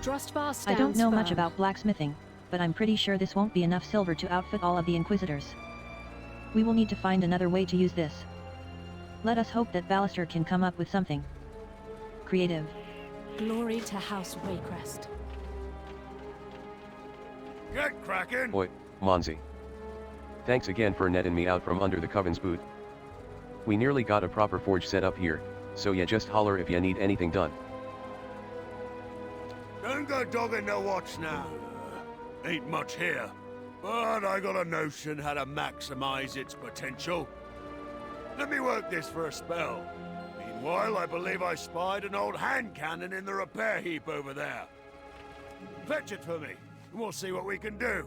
DRUSTVAR stands I don't know much firm. about blacksmithing, but I'm pretty sure this won't be enough silver to outfit all of the Inquisitors. We will need to find another way to use this. Let us hope that Ballister can come up with something creative. Glory to House WARCRAFT. Get cracking! Oi, Monzi. Thanks again for netting me out from under the Coven's boot. We nearly got a proper forge set up here, so yeah, just holler if ya need anything done. Don't go dogging the watch now. Ain't much here, but I got a notion how to maximize its potential. Let me work this for a spell. Meanwhile, I believe I spied an old hand cannon in the repair heap over there. Fetch it for me, and we'll see what we can do.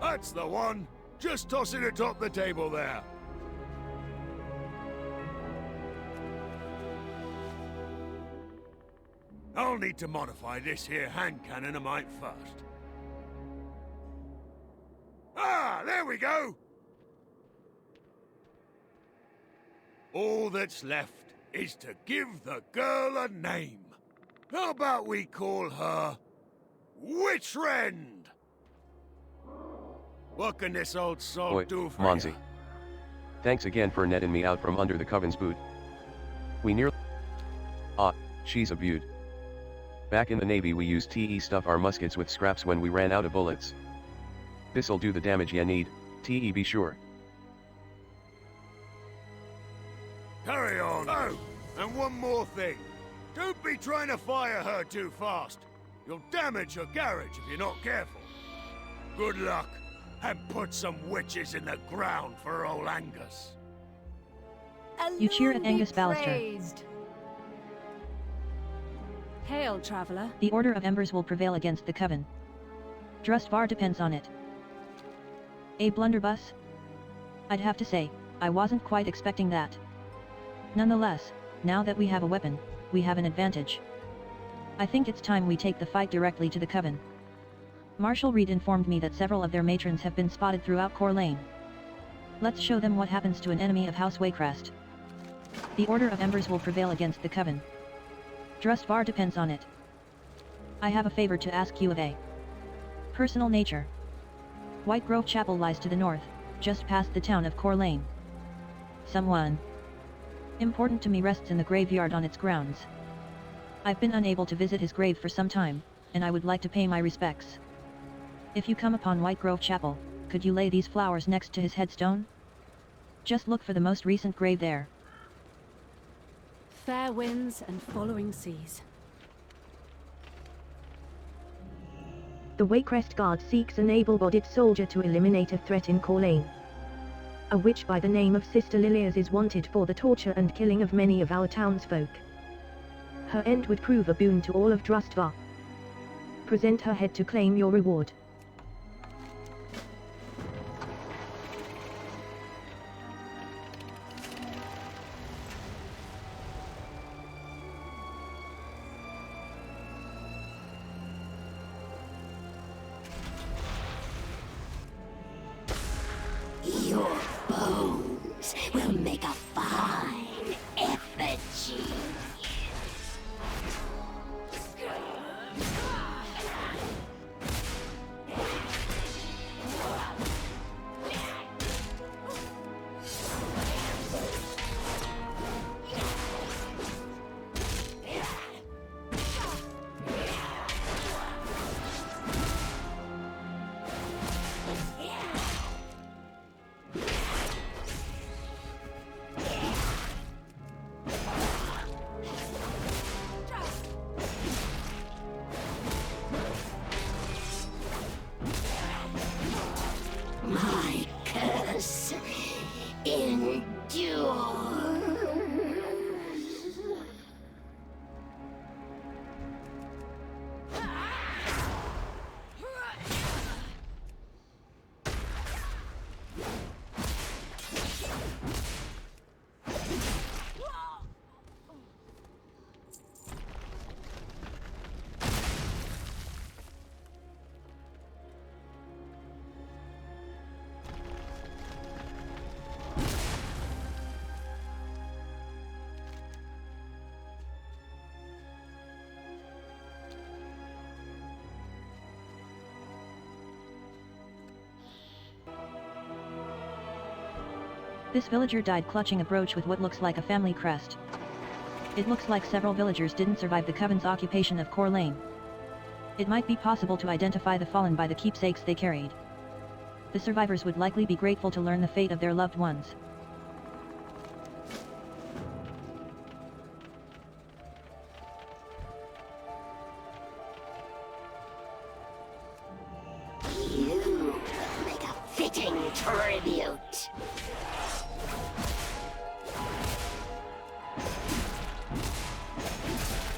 That's the one. Just toss it atop the table there. I'll need to modify this here hand cannon a mite first. Ah, there we go! All that's left is to give the girl a name. How about we call her Witchrend? What can this old salt do for Monzi. you? Thanks again for netting me out from under the Coven's boot. We nearly... Ah, she's a beaut. Back in the Navy we used to stuff our muskets with scraps when we ran out of bullets. This'll do the damage ya need, be sure. Carry on. Oh, and one more thing. Don't be trying to fire her too fast. You'll damage your garage if you're not careful. Good luck, and put some witches in the ground for old Angus. You cheer at Angus Ballister. Praised. Hail, traveler. The Order of Embers will prevail against the Coven. DRUSTVAR depends on it. A blunderbuss? I'd have to say, I wasn't quite expecting that. Nonetheless, now that we have a weapon, we have an advantage. I think it's time we take the fight directly to the Coven. Marshal Reed informed me that several of their matrons have been spotted throughout Core Lane. Let's show them what happens to an enemy of House WARCRAFT. The Order of Embers will prevail against the Coven. DRUSTVAR depends on it. I have a favor to ask you of a personal nature. White Grove Chapel lies to the north, just past the town of Core Lane. Someone important to me rests in the graveyard on its grounds. I've been unable to visit his grave for some time, and I would like to pay my respects. If you come upon White Grove Chapel, could you lay these flowers next to his headstone? Just look for the most recent grave there. Fair winds and following seas. The WARCRAFT Guard seeks an able-bodied soldier to eliminate a threat in Core Lane. A witch by the name of Sister Lilias is wanted for the torture and killing of many of our townsfolk. Her end would prove a boon to all of DRUSTVAR. Present her head to claim your reward. Your bones will make a fine effigy. My curse endures. This villager died clutching a brooch with what looks like a family crest. It looks like several villagers didn't survive the Coven's occupation of Core Lane. It might be possible to identify the fallen by the keepsakes they carried. The survivors would likely be grateful to learn the fate of their loved ones. You make a fitting tribute.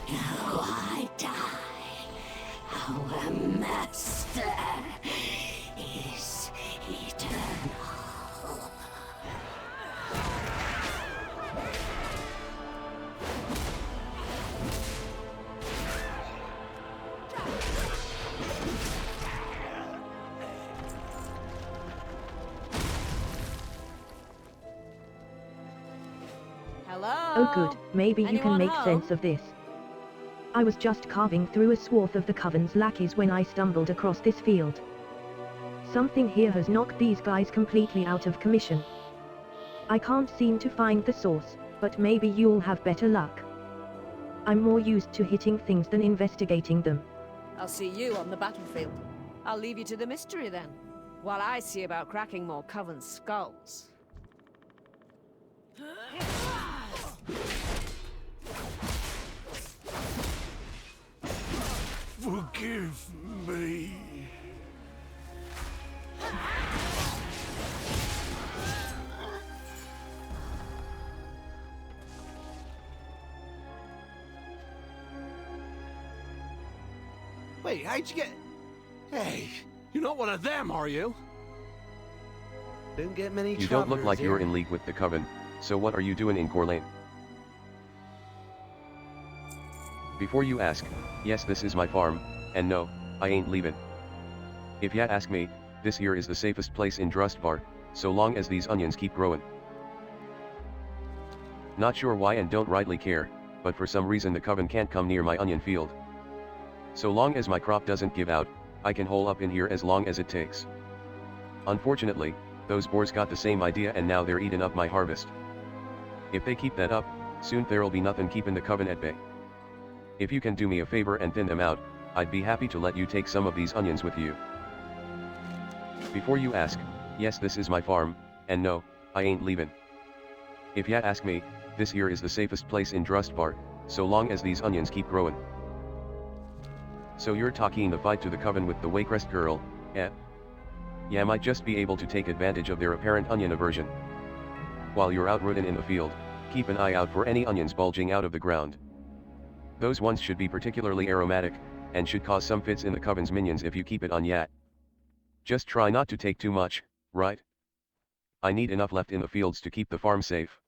Now I die. Our master is eternal. Hello? Oh good, maybe you can Anyone make home? sense of this. I was just carving through a swath of the Coven's lackeys when I stumbled across this field. Something here has knocked these guys completely out of commission. I can't seem to find the source, but maybe you'll have better luck. I'm more used to hitting things than investigating them. I'll see you on the battlefield. I'll leave you to the mystery then, while I see about cracking more Coven skulls. Forgive me. Wait, how'd you get... Hey, you're not one of them, are you? Didn't get many You don't look travelers like you're here. in league with the Coven, so what are you doing in Core Lane? Before you ask, yes this is my farm, and no, I ain't leaving. If ya ask me, this here is the safest place in DRUSTVAR, so long as these onions keep growing. Not sure why and don't rightly care, but for some reason the Coven can't come near my onion field. So long as my crop doesn't give out, I can hole up in here as long as it takes. Unfortunately, those boars got the same idea and now they're eating up my harvest. If they keep that up, soon there'll be nothing keeping the Coven at bay. If you can do me a favor and thin them out, I'd be happy to let you take some of these onions with you. Before you ask, yes this is my farm, and no, I ain't leaving. If ya ask me, this here is the safest place in DRUSTVAR, so long as these onions keep growing. So you're talking the fight to the Coven with the WARCRAFT girl, eh? Ya might just be able to take advantage of their apparent onion aversion. While you're out rooting in the field, keep an eye out for any onions bulging out of the ground. Those ones should be particularly aromatic, and should cause some fits in the Coven's minions if you keep it on yat. Just try not to take too much, right? I need enough left in the fields to keep the farm safe.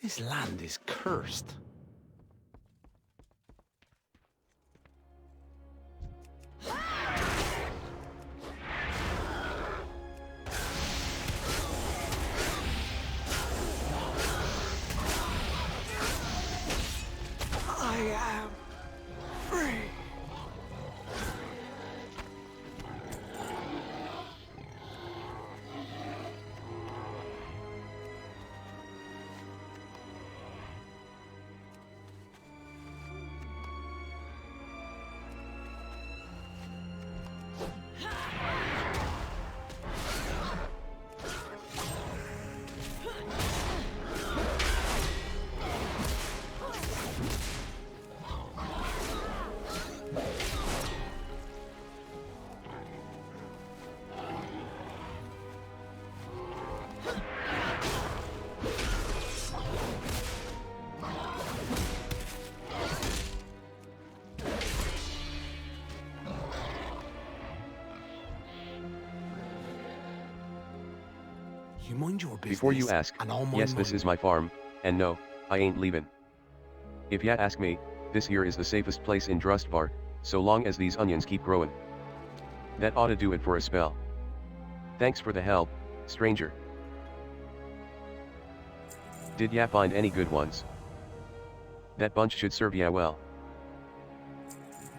This land is cursed. I am free. You mind your business. Before you ask, and I'll mind yes this mine. is my farm, and no, I ain't leaving. If ya ask me, this here is the safest place in DRUSTVAR, so long as these onions keep growing. That oughta do it for a spell. Thanks for the help, stranger. Did ya find any good ones? That bunch should serve ya well.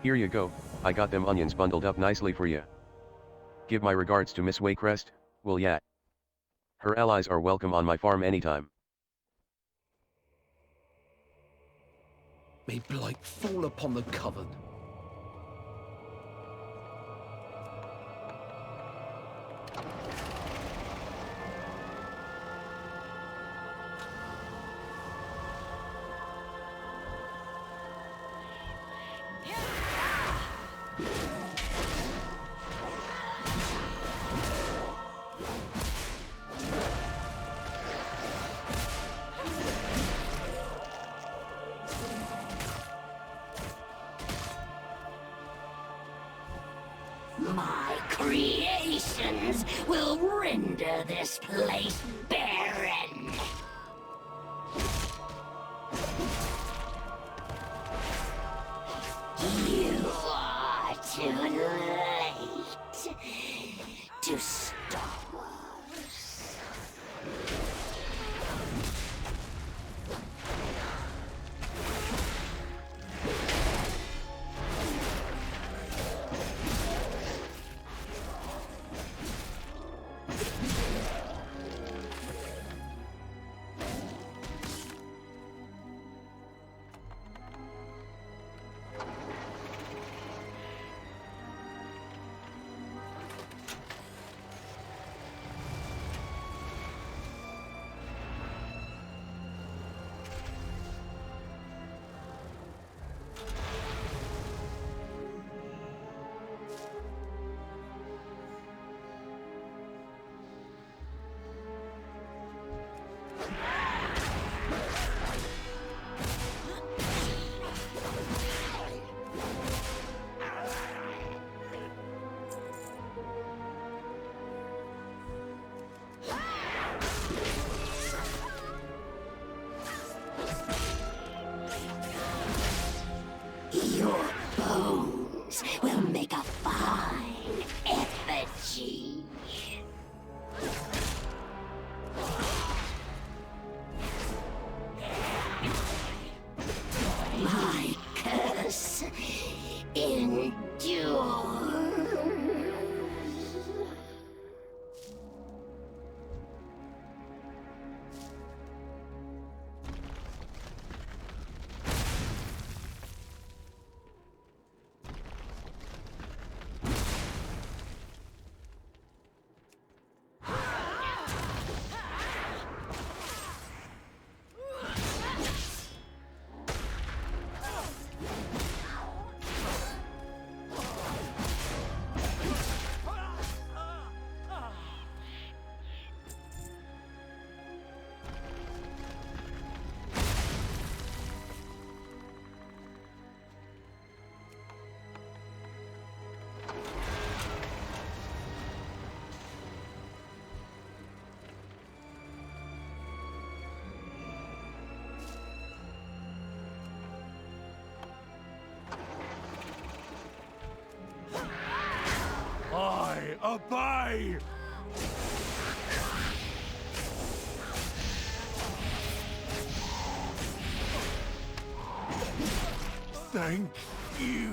Here you go, I got them onions bundled up nicely for ya. Give my regards to Miss WARCRAFT, will ya? Her allies are welcome on my farm anytime. May blight fall upon the Coven. My creations will render this place barren. You are too late to stop us. Your bones will make a fine effigy. My curse endures. I obey! Thank you.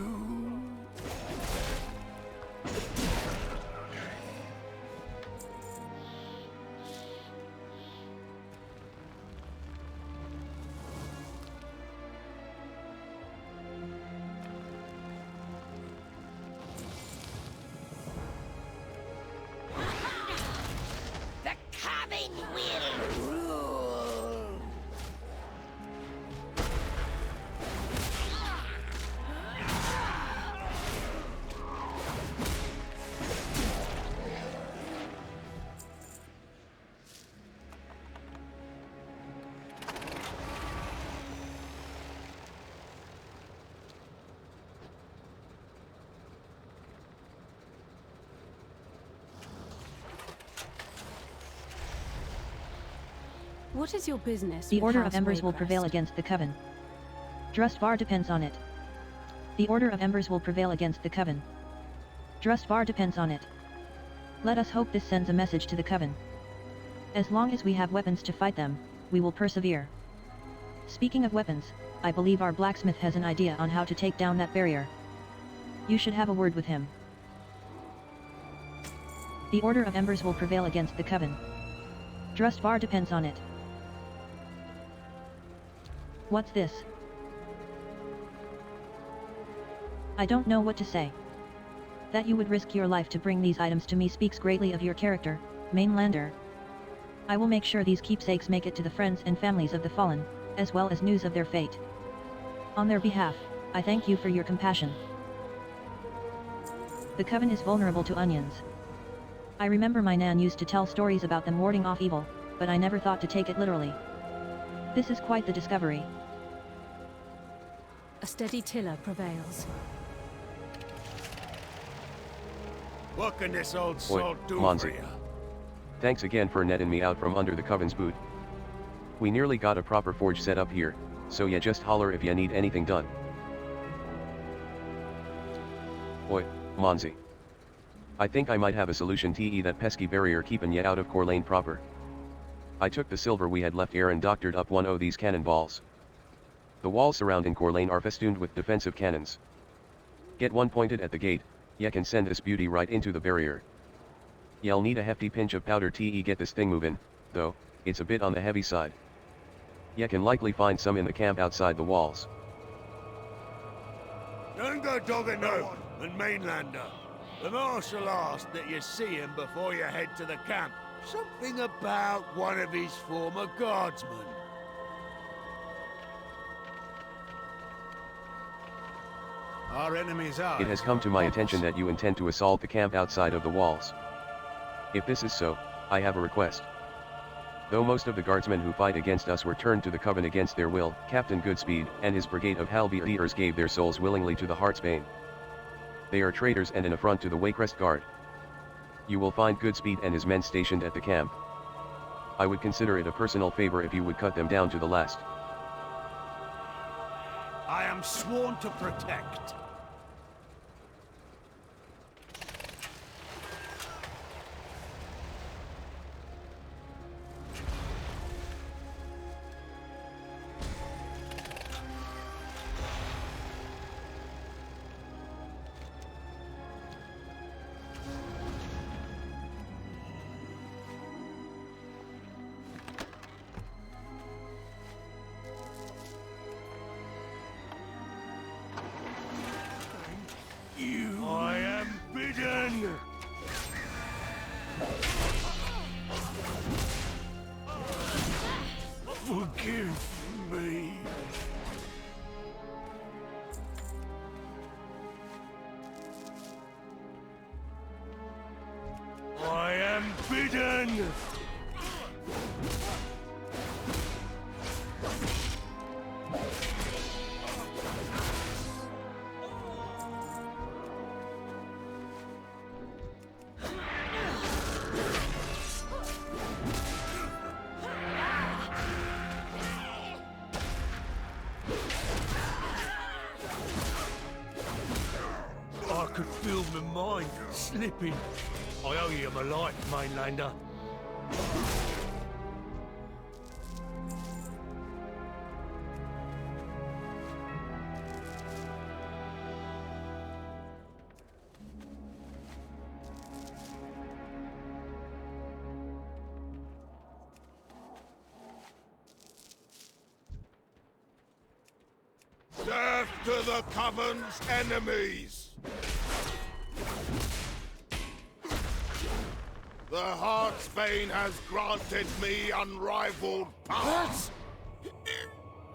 The Coven will rule. What is your business The with Order House of Embers will Waycrest? prevail against the Coven. DRUSTVAR depends on it. The Order of Embers will prevail against the Coven. DRUSTVAR depends on it. Let us hope this sends a message to the Coven. As long as we have weapons to fight them, we will persevere. Speaking of weapons, I believe our blacksmith has an idea on how to take down that barrier. You should have a word with him. The Order of Embers will prevail against the Coven. DRUSTVAR depends on it. What's this? I don't know what to say. That you would risk your life to bring these items to me speaks greatly of your character, mainlander. I will make sure these keepsakes make it to the friends and families of the fallen, as well as news of their fate. On their behalf, I thank you for your compassion. The coven is vulnerable to onions. I remember my nan used to tell stories about them warding off evil, but I never thought to take it literally. This is quite the discovery. A steady tiller prevails. What can this old Oi, salt do Monzi. for you? Thanks again for netting me out from under the coven's boot. We nearly got a proper forge set up here, so ya just holler if ya need anything done. Oi, Monzi. I think I might have a solution to that pesky barrier keepin' ya out of Corlane proper. I took the silver we had left here and doctored up one o' these cannonballs. The walls surrounding Corlane are festooned with defensive cannons. Get one pointed at the gate, ya can send this beauty right into the barrier. Y'all need a hefty pinch of powder to get this thing movin', though, it's a bit on the heavy side. Ya can likely find some in the camp outside the walls. Don't go dogging no, and mainlander. The marshal asked that you see him before you head to the camp. Something about one of his former guardsmen. Our enemies are. It has come to my attention that you intend to assault the camp outside of the walls. If this is so, I have a request. Though most of the guardsmen who fight against us were turned to the coven against their will, Captain Goodspeed and his brigade of halberdiers gave their souls willingly to the Heartsbane. They are traitors and an affront to the WARCRAFT guard. You will find Goodspeed and his men stationed at the camp. I would consider it a personal favor if you would cut them down to the last. I am sworn to protect. I am bidden! Forgive me. I am bidden! I could feel my mind slipping. I owe you my life, mainlander. Death to the Coven's enemies! The Heartsbane has granted me unrivaled power. That's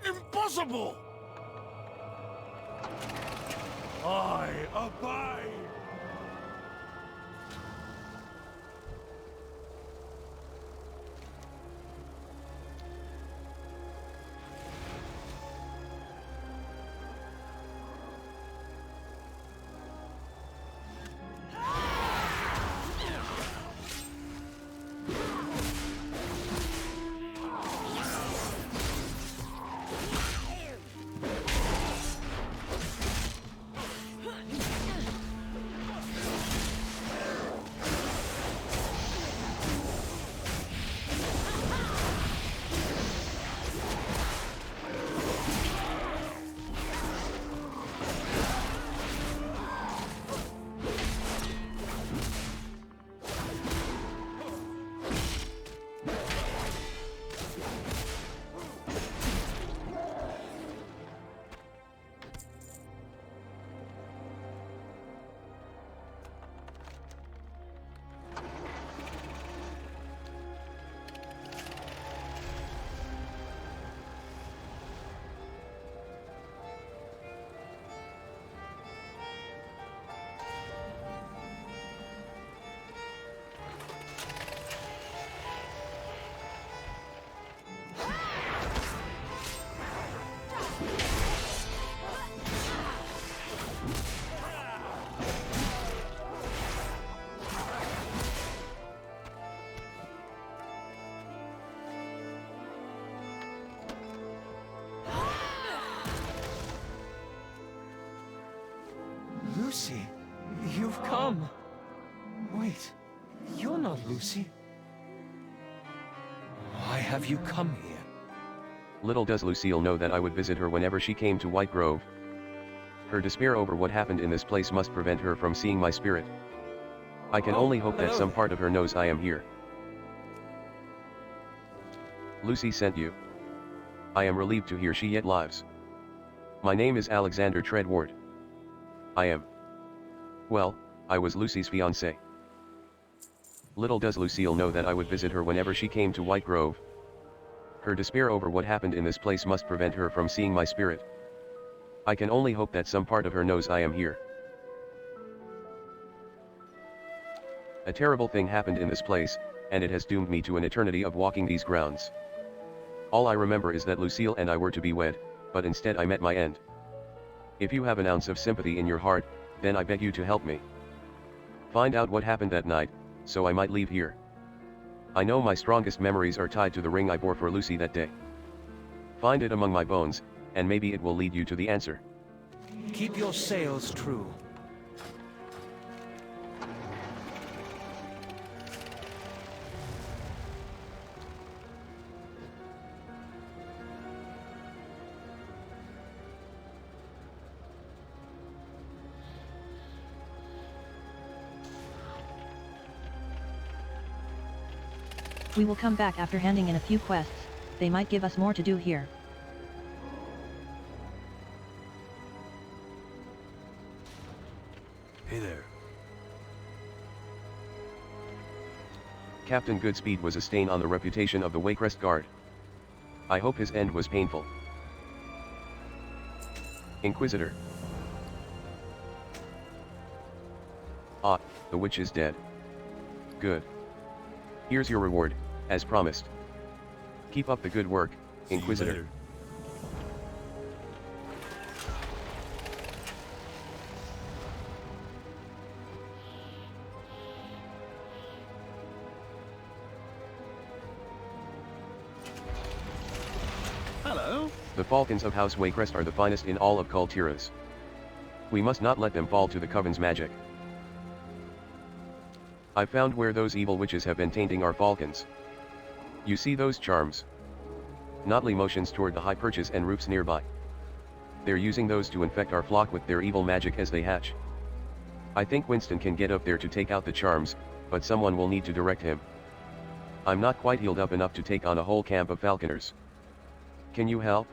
impossible! I obey! come. Wait, you're not Lucy. Why have you come here? Little does Lucille know that I would visit her whenever she came to White Grove. Her despair over what happened in this place must prevent her from seeing my spirit. I can only hope that some part of her knows I am here. Lucy sent you. I am relieved to hear she yet lives. My name is Alexander Treadward. I am. Well, I was Lucy's fiancé. Little does Lucille know that I would visit her whenever she came to White Grove. Her despair over what happened in this place must prevent her from seeing my spirit. I can only hope that some part of her knows I am here. A terrible thing happened in this place, and it has doomed me to an eternity of walking these grounds. All I remember is that Lucille and I were to be wed, but instead I met my end. If you have an ounce of sympathy in your heart, then I beg you to help me. Find out what happened that night, so I might leave here. I know my strongest memories are tied to the ring I bore for Lucy that day. Find it among my bones, and maybe it will lead you to the answer. Keep your sails true. We will come back after handing in a few quests. They might give us more to do here. Hey there. Captain Goodspeed was a stain on the reputation of the WARCRAFT Guard. I hope his end was painful. Inquisitor. Ah, the witch is dead. Good. Here's your reward, as promised. Keep up the good work, Inquisitor. Hello. The Falcons of House WARCRAFT are the finest in all of Kul Tiras. We must not let them fall to the Coven's magic. I've found where those evil witches have been tainting our falcons. You see those charms? Notley motions toward the high perches and roofs nearby. They're using those to infect our flock with their evil magic as they hatch. I think Winston can get up there to take out the charms, but someone will need to direct him. I'm not quite healed up enough to take on a whole camp of falconers. Can you help?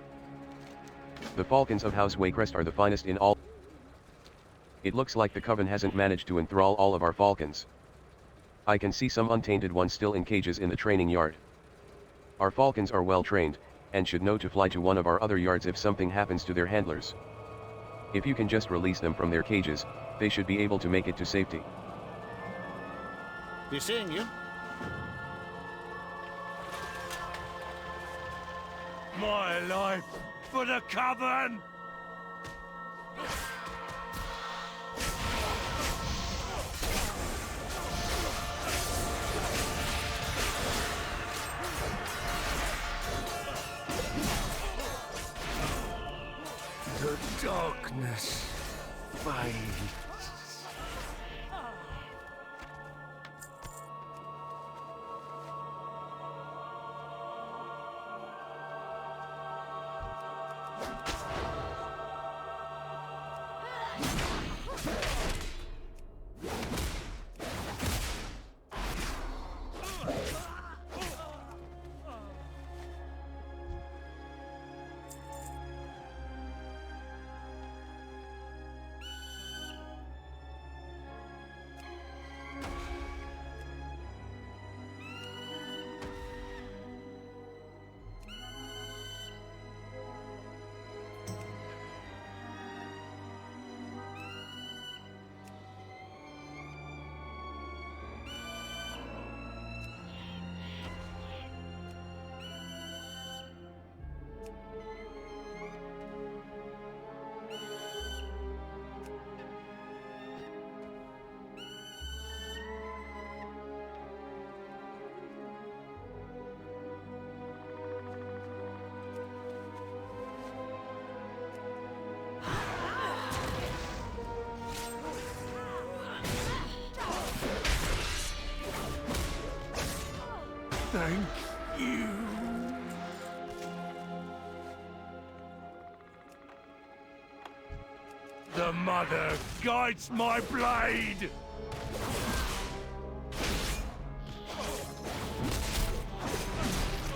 The Falcons of House WARCRAFT are the finest in all. It looks like the Coven hasn't managed to enthrall all of our falcons. I can see some untainted ones still in cages in the training yard. Our falcons are well trained, and should know to fly to one of our other yards if something happens to their handlers. If you can just release them from their cages, they should be able to make it to safety. Be seeing you. My life for the Coven! The darkness fades. Thank you. The mother guides my blade!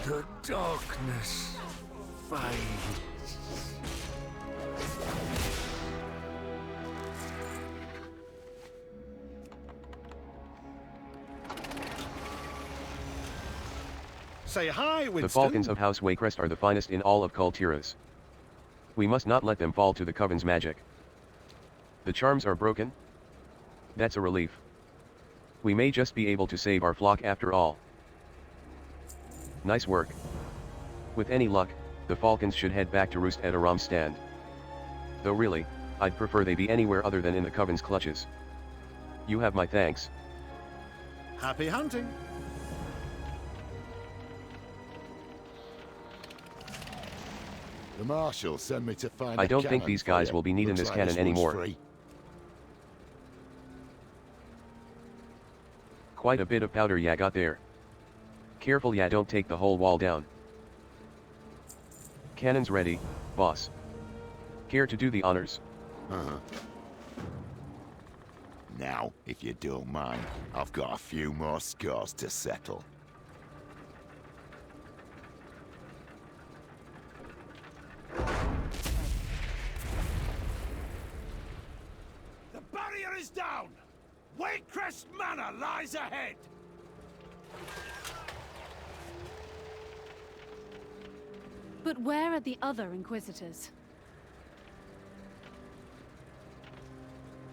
The darkness fades. Say hi, Winston. The Falcons of House WARCRAFT are the finest in all of Kultiras. We must not let them fall to the Coven's magic. The charms are broken? That's a relief. We may just be able to save our flock after all. Nice work. With any luck, the Falcons should head back to roost at Aram's stand. Though really, I'd prefer they be anywhere other than in the Coven's clutches. You have my thanks. Happy hunting. The Marshal sent me to find I don't think these guys will be needing this cannon anymore. Quite a bit of powder ya got there. Careful ya don't take the whole wall down. Cannon's ready, boss. Care to do the honors? Now, if you don't mind, I've got a few more scores to settle. The barrier is down! WARCRAFT Manor lies ahead! But where are the other Inquisitors?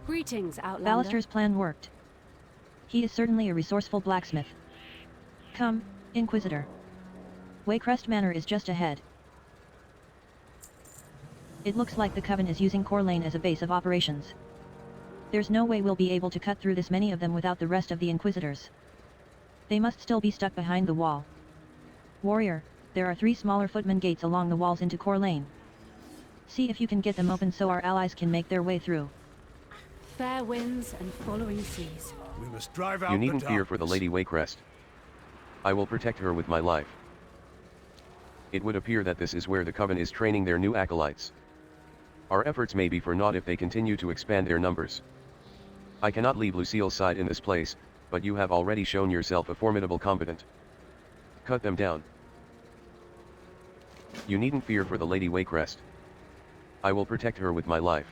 Greetings, Outlander. Ballister's plan worked. He is certainly a resourceful blacksmith. Come, Inquisitor. WARCRAFT Manor is just ahead. It looks like the Coven is using Core Lane as a base of operations. There's no way we'll be able to cut through this many of them without the rest of the Inquisitors. They must still be stuck behind the wall. Warrior, there are 3 smaller footman gates along the walls into Core Lane. See if you can get them open so our allies can make their way through. Fair winds and following seas. We must drive out You needn't the fear for the darkness. Lady WARCRAFT. I will protect her with my life. It would appear that this is where the Coven is training their new acolytes. Our efforts may be for naught if they continue to expand their numbers. I cannot leave Lucille's side in this place, but you have already shown yourself a formidable combatant. Cut them down. You needn't fear for the Lady WARCRAFT. I will protect her with my life.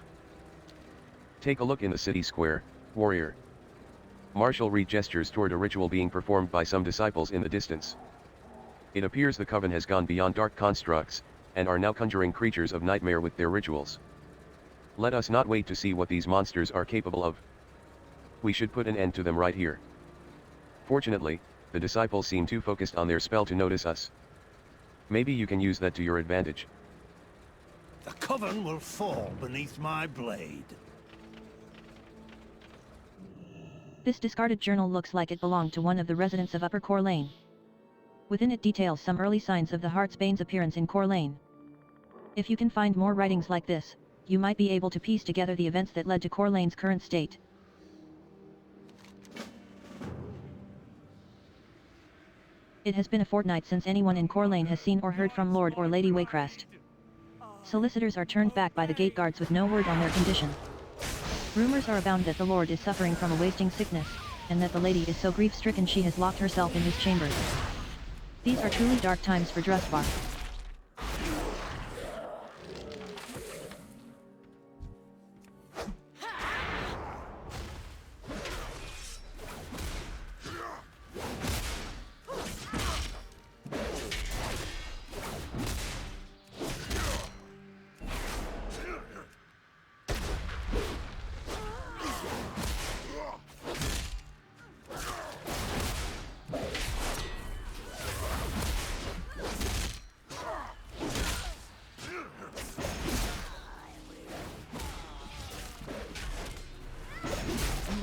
Take a look in the city square, warrior. Marshal Reed gestures toward a ritual being performed by some disciples in the distance. It appears the Coven has gone beyond dark constructs, and are now conjuring creatures of nightmare with their rituals. Let us not wait to see what these monsters are capable of. We should put an end to them right here. Fortunately, the disciples seem too focused on their spell to notice us. Maybe you can use that to your advantage. The Coven will fall beneath my blade. This discarded journal looks like it belonged to one of the residents of Upper Core Lane. Within it details some early signs of the Heartsbane's appearance in Core Lane. If you can find more writings like this, you might be able to piece together the events that led to Core Lane's current state. It has been a fortnight since anyone in Core Lane has seen or heard from Lord or Lady WARCRAFT. Solicitors are turned back by the gate guards with no word on their condition. Rumors are abound that the Lord is suffering from a wasting sickness, and that the Lady is so grief-stricken she has locked herself in his chambers. These are truly dark times for DRUSTVAR.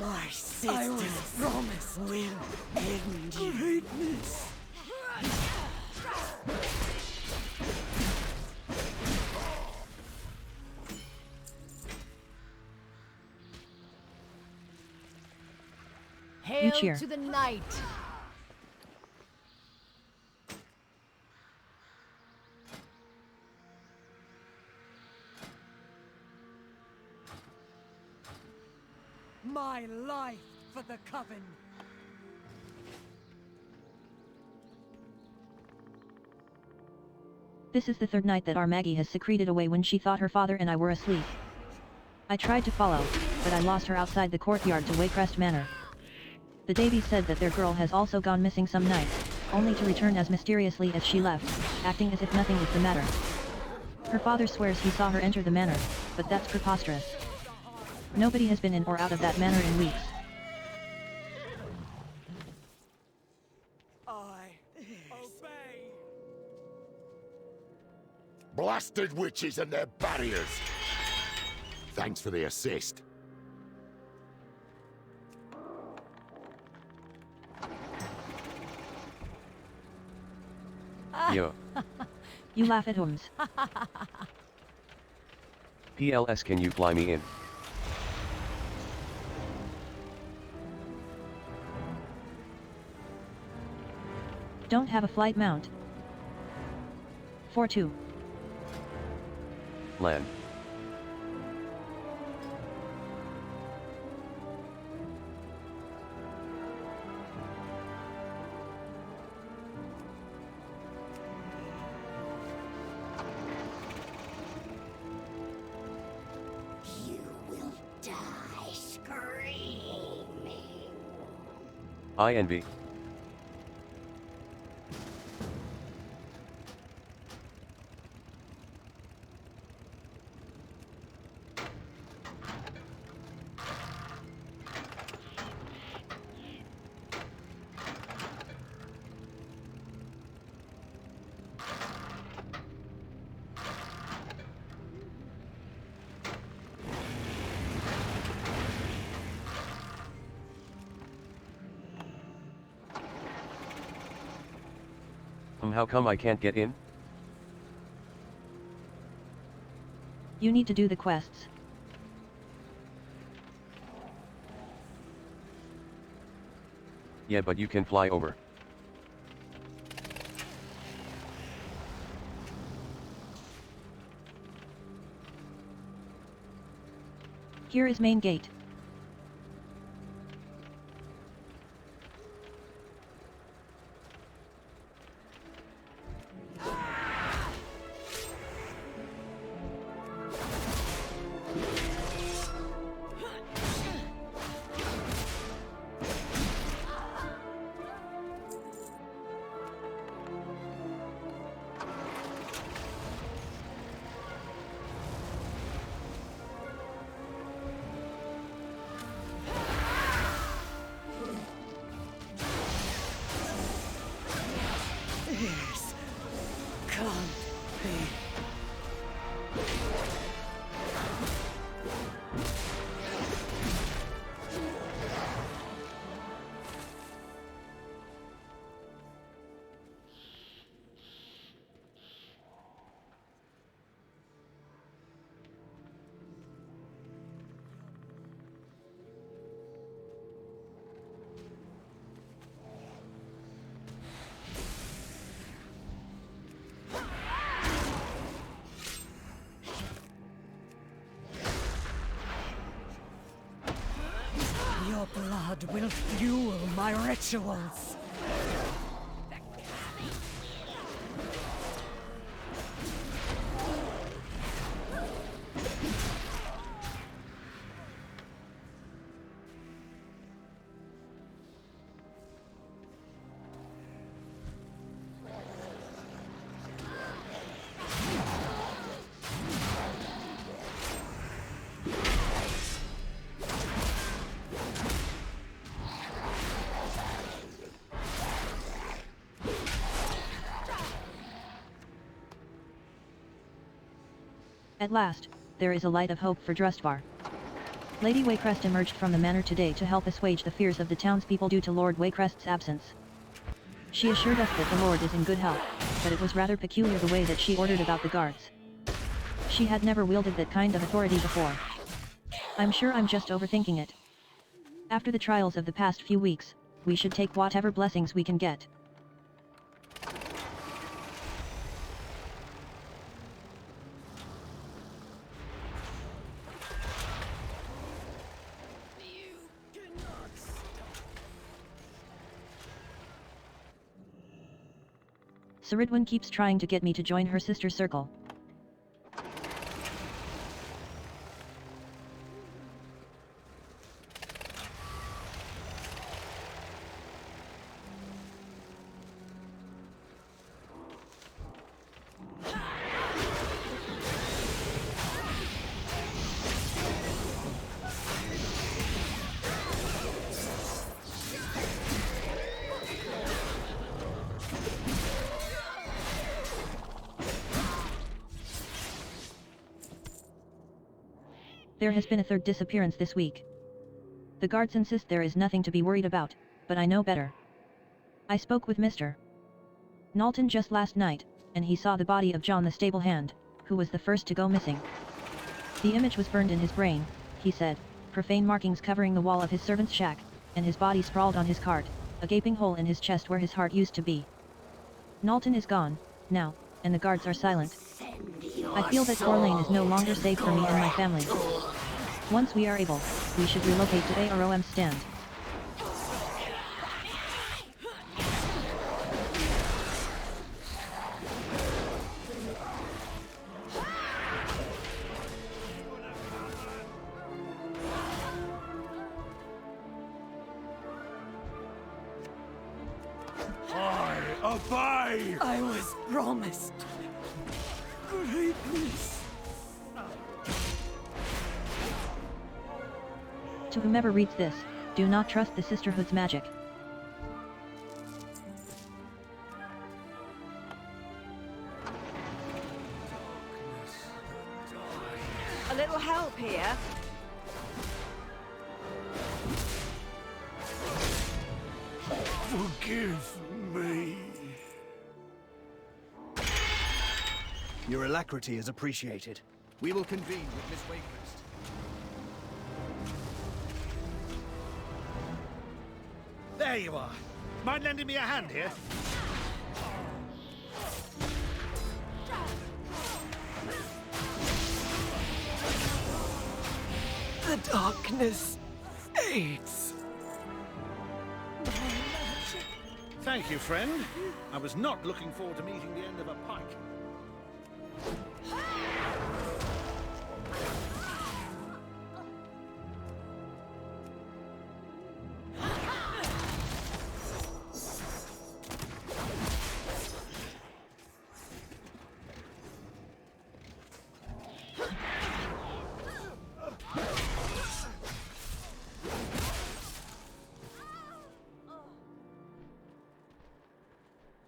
My sisters will end greatness. You cheer. To the night. my life for the Coven. This is the third night that our Maggie has secreted away when she thought her father and I were asleep. I tried to follow, but I lost her outside the courtyard to WARCRAFT Manor. The Davies said that their girl has also gone missing some nights, only to return as mysteriously as she left, acting as if nothing is the matter. Her father swears he saw her enter the manor, but that's preposterous. Nobody has been in or out of that manor in weeks. Obey! Blasted witches and their barriers! Thanks for the assist. Yo. You laugh at whom's. PLS, can you fly me in? Don't have a flight mount. 4-2. Land. You will die screaming. I envy. How come I can't get in? You need to do the quests. Yeah, but you can fly over. Here is main gate. This can't be. Your blood will fuel my rituals. At last, there is a light of hope for DRUSTVAR. Lady WARCRAFT emerged from the manor today to help assuage the fears of the townspeople due to Lord WARCRAFT's absence. She assured us that the Lord is in good health, but it was rather peculiar the way that she ordered about the guards. She had never wielded that kind of authority before. I'm sure I'm just overthinking it. After the trials of the past few weeks, we should take whatever blessings we can get. You Saridwin keeps trying to get me to join her sister's circle. There has been a third disappearance this week. The guards insist there is nothing to be worried about, but I know better. I spoke with Mr. Knowlton just last night, and he saw the body of John the stable hand, who was the first to go missing. The image was burned in his brain, he said, profane markings covering the wall of his servant's shack, and his body sprawled on his cart, a gaping hole in his chest where his heart used to be. Knowlton is gone, now, and the guards are silent. I feel that Corlane is no longer safe for me and my family. Once we are able, we should relocate to AROM's stand. I obey! I was promised greatness. To whomever reads this, do not trust the Sisterhood's magic. A little help here. Forgive me. Your alacrity is appreciated. We will convene with Miss Wakefest. There you are. Mind lending me a hand here? The darkness fades. Thank you, friend. I was not looking forward to meeting the end of a pike.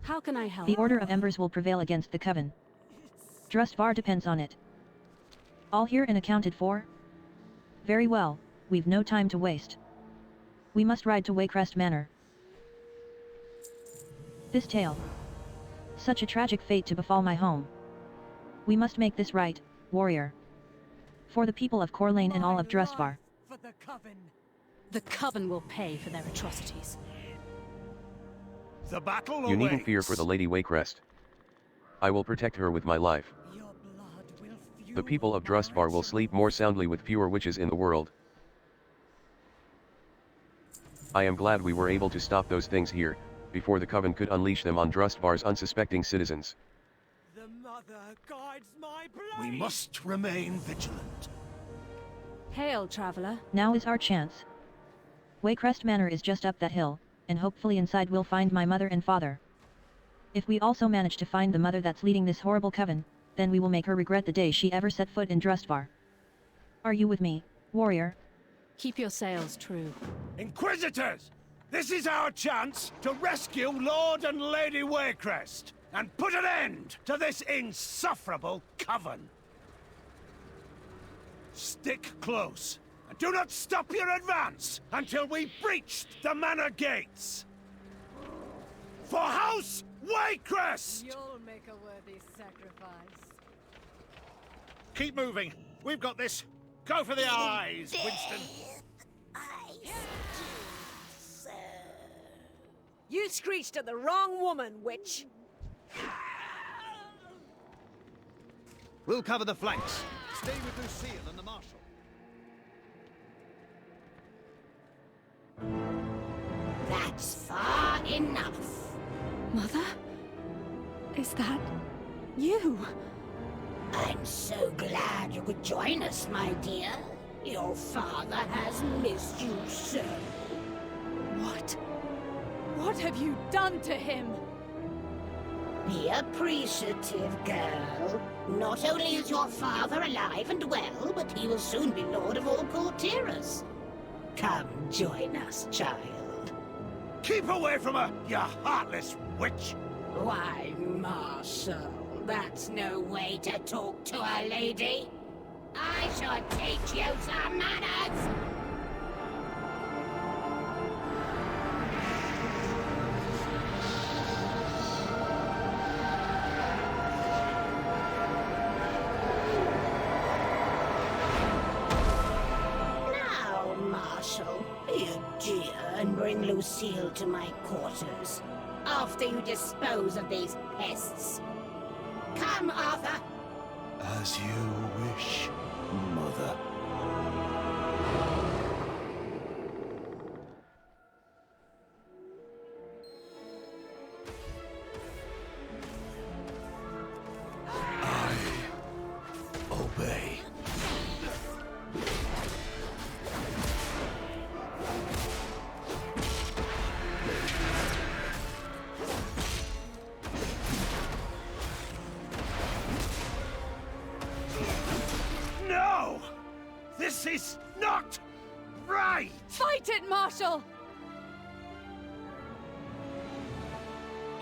How can I help? The Order of Embers will prevail against the Coven. DRUSTVAR depends on it. All here and accounted for? Very well, we've no time to waste. We must ride to WARCRAFT Manor. This tale. Such a tragic fate to befall my home. We must make this right, warrior. For the people of Corlane and all of DRUSTVAR. For the Coven. The Coven will pay for their atrocities. The battle You needn't awaits. fear for the Lady Wakefest. I will protect her with my life. Your blood will fuel The people of my DRUSTVAR will ritual. sleep more soundly with fewer witches in the world. I am glad we were able to stop those things here, before the Coven could unleash them on DRUSTVAR's unsuspecting citizens. The mother guides my blade. We must remain vigilant. Hail, traveler. Now is our chance. WARCRAFT Manor is just up that hill, and hopefully inside we'll find my mother and father. If we also manage to find the mother that's leading this horrible coven, then we will make her regret the day she ever set foot in DRUSTVAR. Are you with me, warrior? Keep your sails true. Inquisitors! This is our chance to rescue Lord and Lady Warcraft and put an end to this insufferable coven. Stick close, and do not stop your advance until we've breached the manor gates. For House Warcraft! You'll make a worthy sacrifice. Keep moving. We've got this. Go for the eyes, Winston. You screeched at the wrong woman, witch. We'll cover the flanks. Stay with Lucille and the Marshal. That's far enough. Mother? Is that you? I'm so glad you could join us, my dear. Your father has missed you so. What? What have you done to him? Be appreciative, girl. Not only is your father alive and well, but he will soon be Lord of all Corteras. Come join us, child. Keep away from her, you heartless witch! Why, Marshal, that's no way to talk to a lady. I shall teach you some manners! Now, Marshal, be a dear and bring Lucille to my quarters. After you dispose of these pests. Come, Arthur! As you wish, Mother. I obey. No! This is not right! Fight it, Marshal!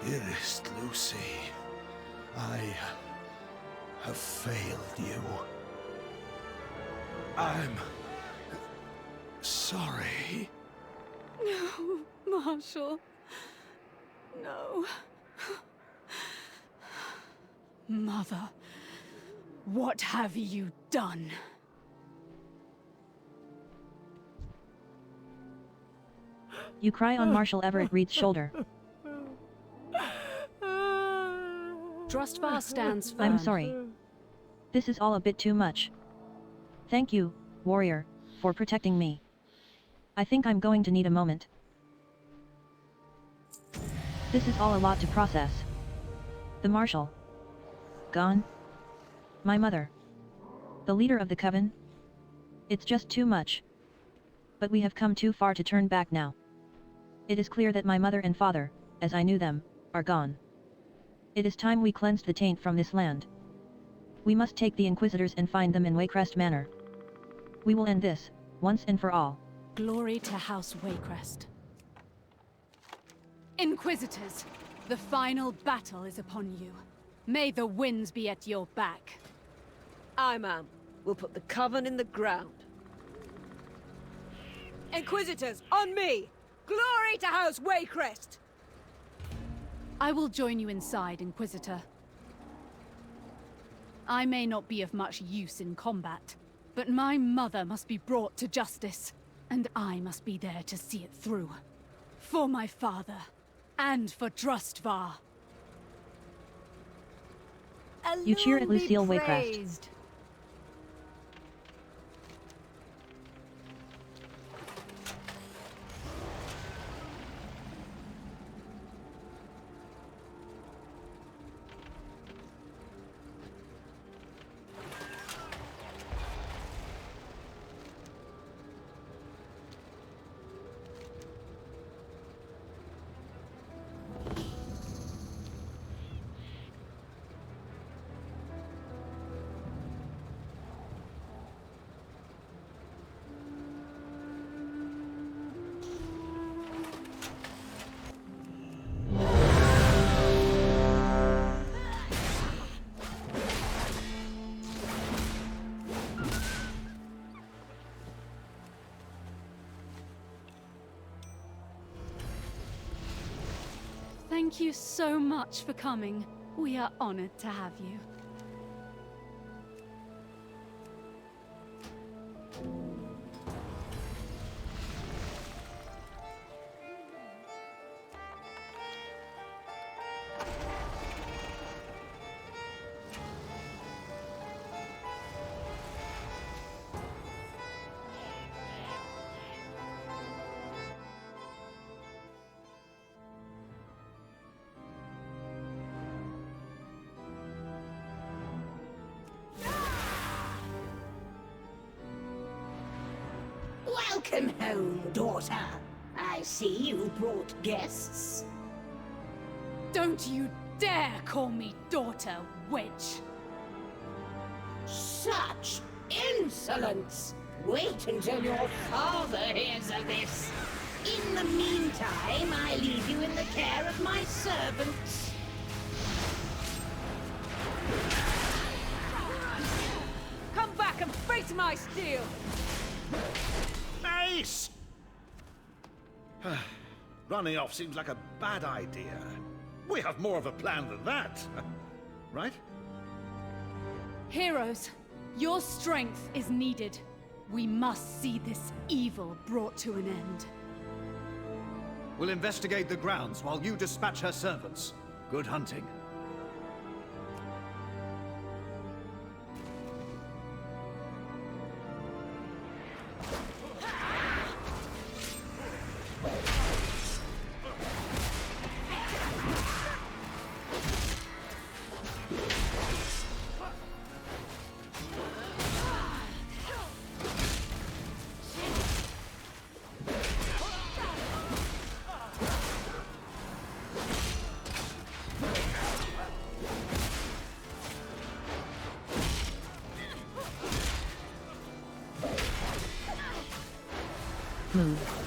Dearest Lucy, I have failed you. I'm sorry. No, Marshal. No. Mother, what have you done? You cry on Marshal Everett Reed's shoulder. DRUSTVAR stands firm. I'm sorry. This is all a bit too much. Thank you, warrior, for protecting me. I think I'm going to need a moment. This is all a lot to process. The Marshal. Gone? My mother. The leader of the Coven? It's just too much. But we have come too far to turn back now. It is clear that my mother and father, as I knew them, are gone. It is time we cleansed the taint from this land. We must take the Inquisitors and find them in Waycrest Manor. We will end this, once and for all. Glory to House Waycrest. Inquisitors, the final battle is upon you. May the winds be at your back. Aye, ma'am. We'll put the Coven in the ground. Inquisitors, on me! Glory to House Waycrest! I will join you inside, Inquisitor. I may not be of much use in combat, but my mother must be brought to justice, and I must be there to see it through. For my father, and for DRUSTVAR. You cheer at Lucille Waycrest. Thank you so much for coming. We are honored to have you. Welcome home, daughter. I see you brought guests. Don't you dare call me daughter, witch! Such insolence! Wait until your father hears of this. In the meantime, I leave you in the care of my servants. Come back and face my steel! Ace! Running off seems like a bad idea. We have more of a plan than that. Right? Heroes, your strength is needed. We must see this evil brought to an end. We'll investigate the grounds while you dispatch her servants. Good hunting. Move.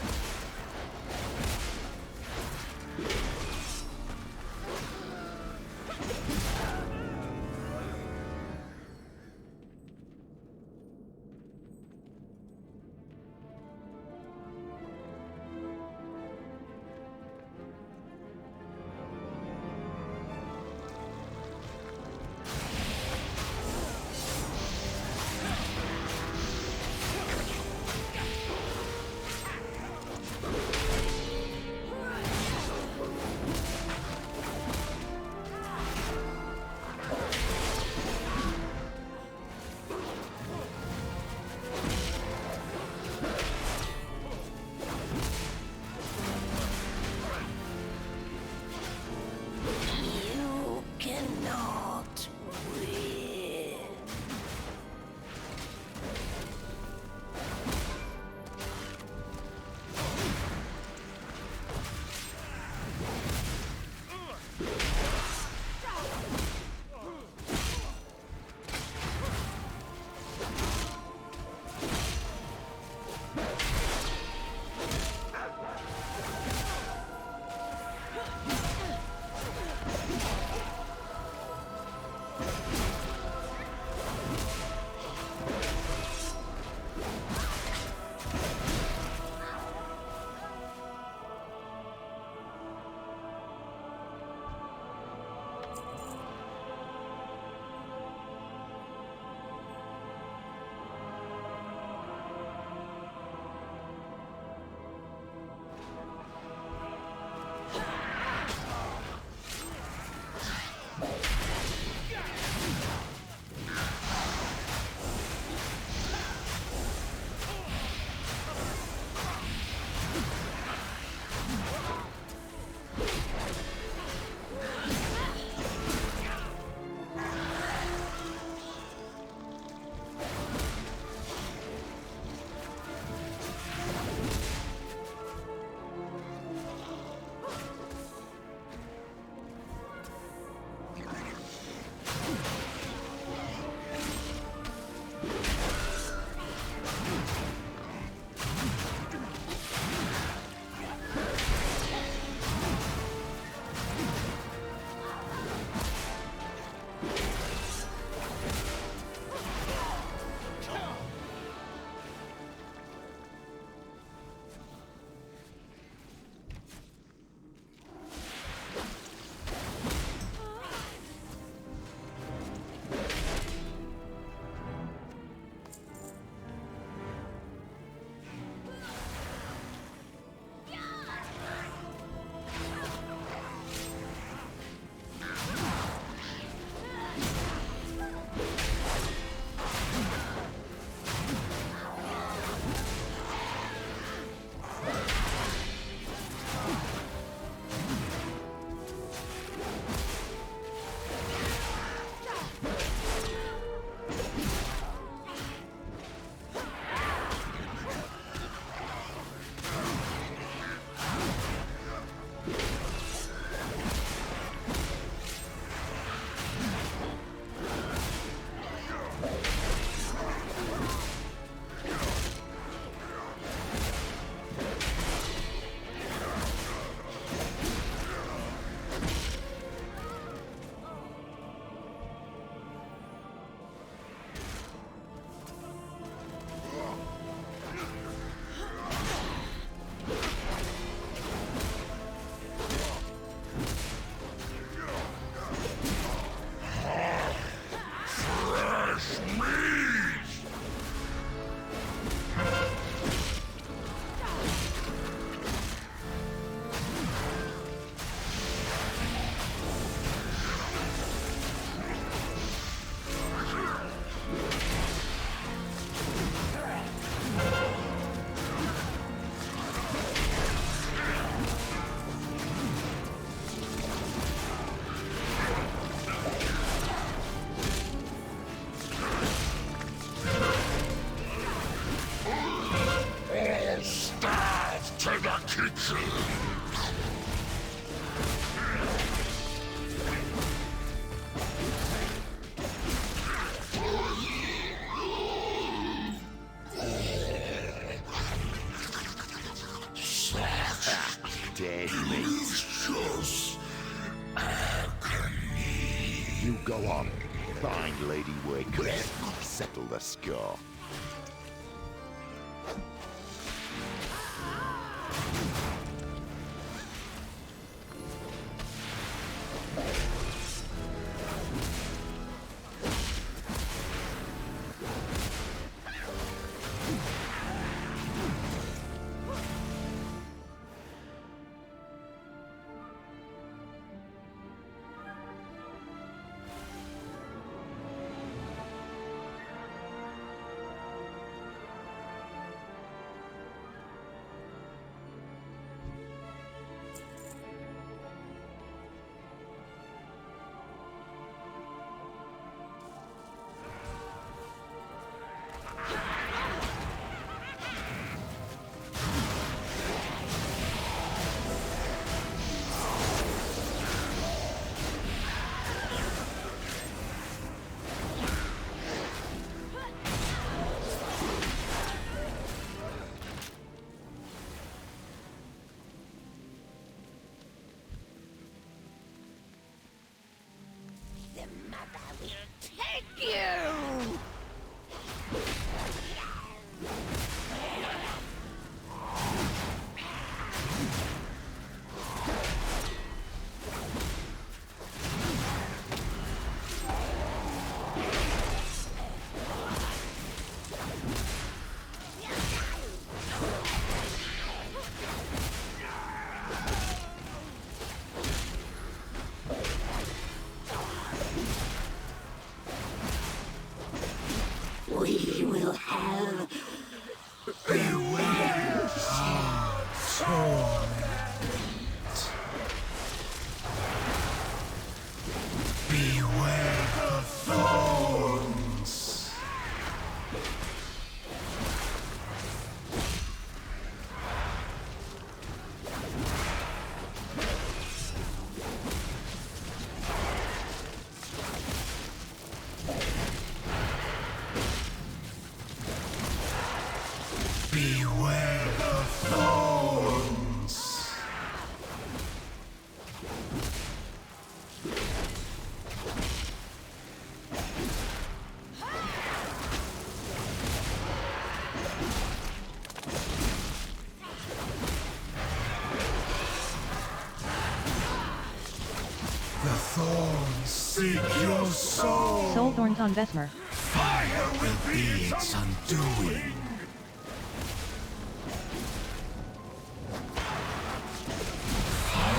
You go on. Find Lady WARCRAFT. Settle the score. We will have Beware the thorns. Beware the thorns. The thorns seek your soul. Soul thorns on Vesmer. Fire will be its undoing.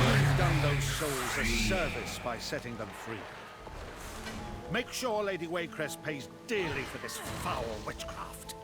We've done those souls a service by setting them free. Make sure Lady WARCRAFT pays dearly for this foul witchcraft.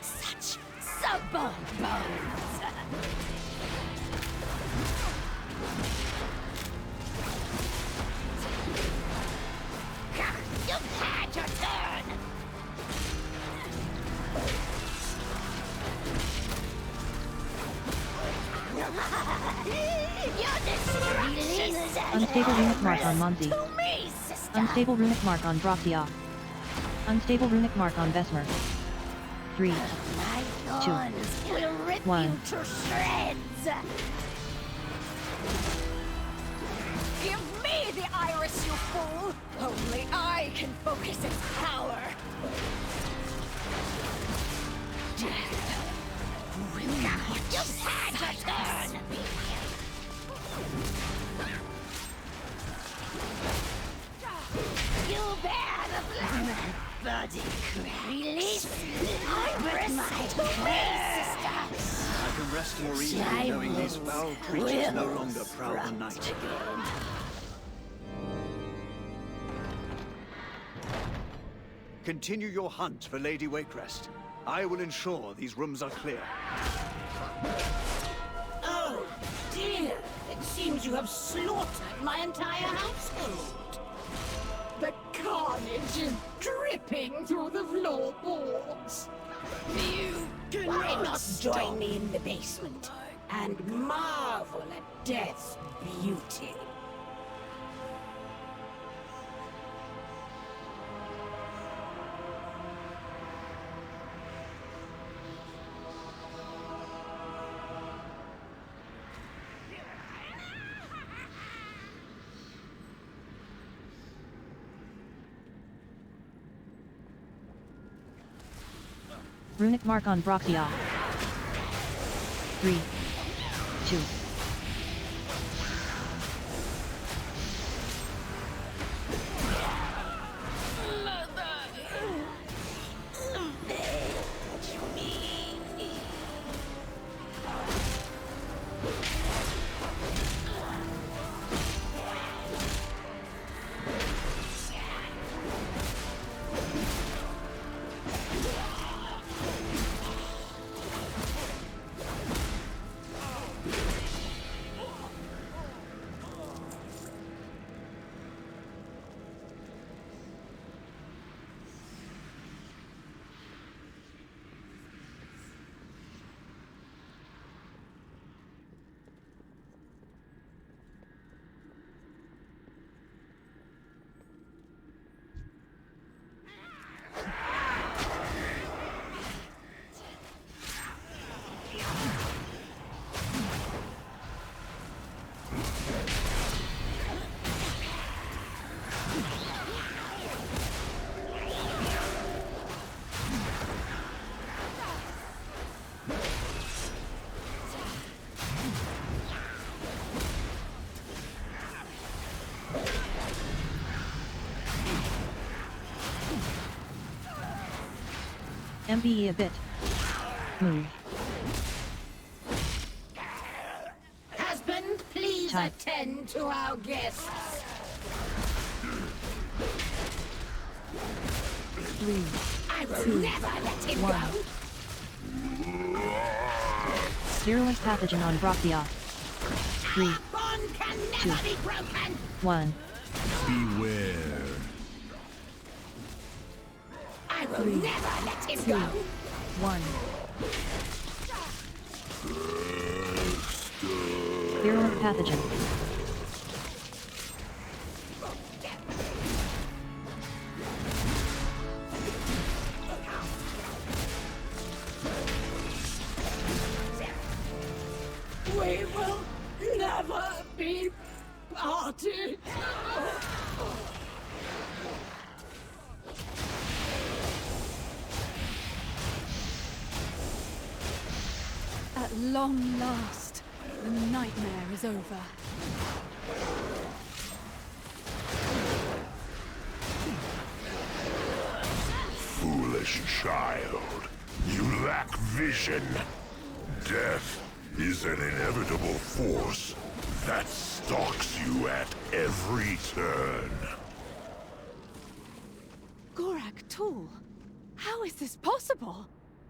such supple bones. You've had your turn. Your destruction is Unstable runic mark on Monzi. to me, sister. Unstable runic mark on Broxia. Unstable runic mark on Vesmer. 3, My 2, thorns will rip 1. you to shreds. Give me the iris, you fool! Only I can focus its power. You've had your turn. You bear the blood. Body crack. Release the iris to me, sister. I can rest more easily knowing these foul creatures no longer prowl the night. Continue your hunt for Lady Waycrest. I will ensure these rooms are clear. Oh, dear. It seems you have slaughtered my entire household. The carnage is dripping through the floorboards. Why not join me in the basement and marvel at death's beauty? Runic mark on Broxia. 3, 2. MBE a bit. Move. Husband, please Type. attend to our guests. 3, I will 2, never let him 1. go. Virulent pathogen on Broxia. 3, Bond can 2, never be broken. 1. Beware. I will never let him 2, go. 1. Virulent pathogen. We will never be parted. At long last, the nightmare is over. Foolish child. You lack vision. Death is an inevitable force that stalks you at every turn. Gorak Tool, how is this possible?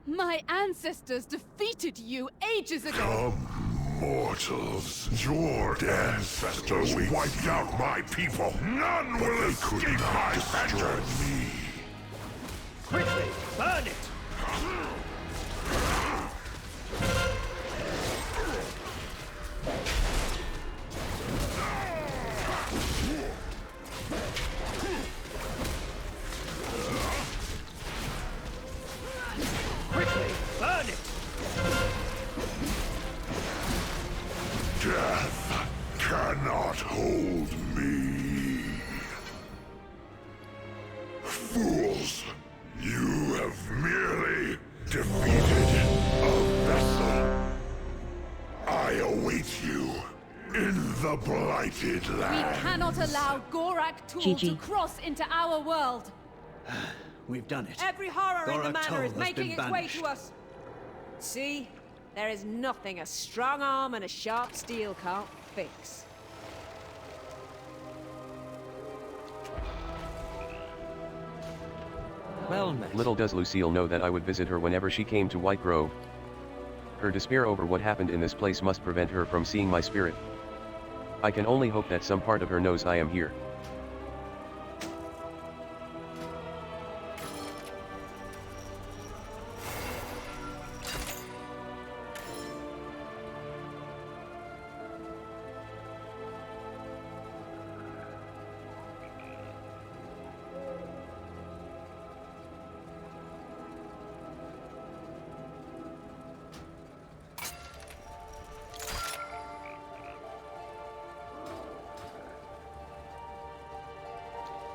My ancestors defeated you ages ago! Come, mortals. Your ancestors wiped out my people. None will escape my vengeance! Me. Quickly, burn it! Quickly, burn it! Death cannot hold me. Fools, you have merely defeated a vessel. I await you in the Blighted Land. We cannot allow Gorak Tool to cross into our world! We've done it. Every horror in the Gorak manor Toll is has making been its way banished. to us. See? There is nothing a strong arm and a sharp steel can't fix. Well met. Little does Lucille know that I would visit her whenever she came to White Grove. Her despair over what happened in this place must prevent her from seeing my spirit. I can only hope that some part of her knows I am here.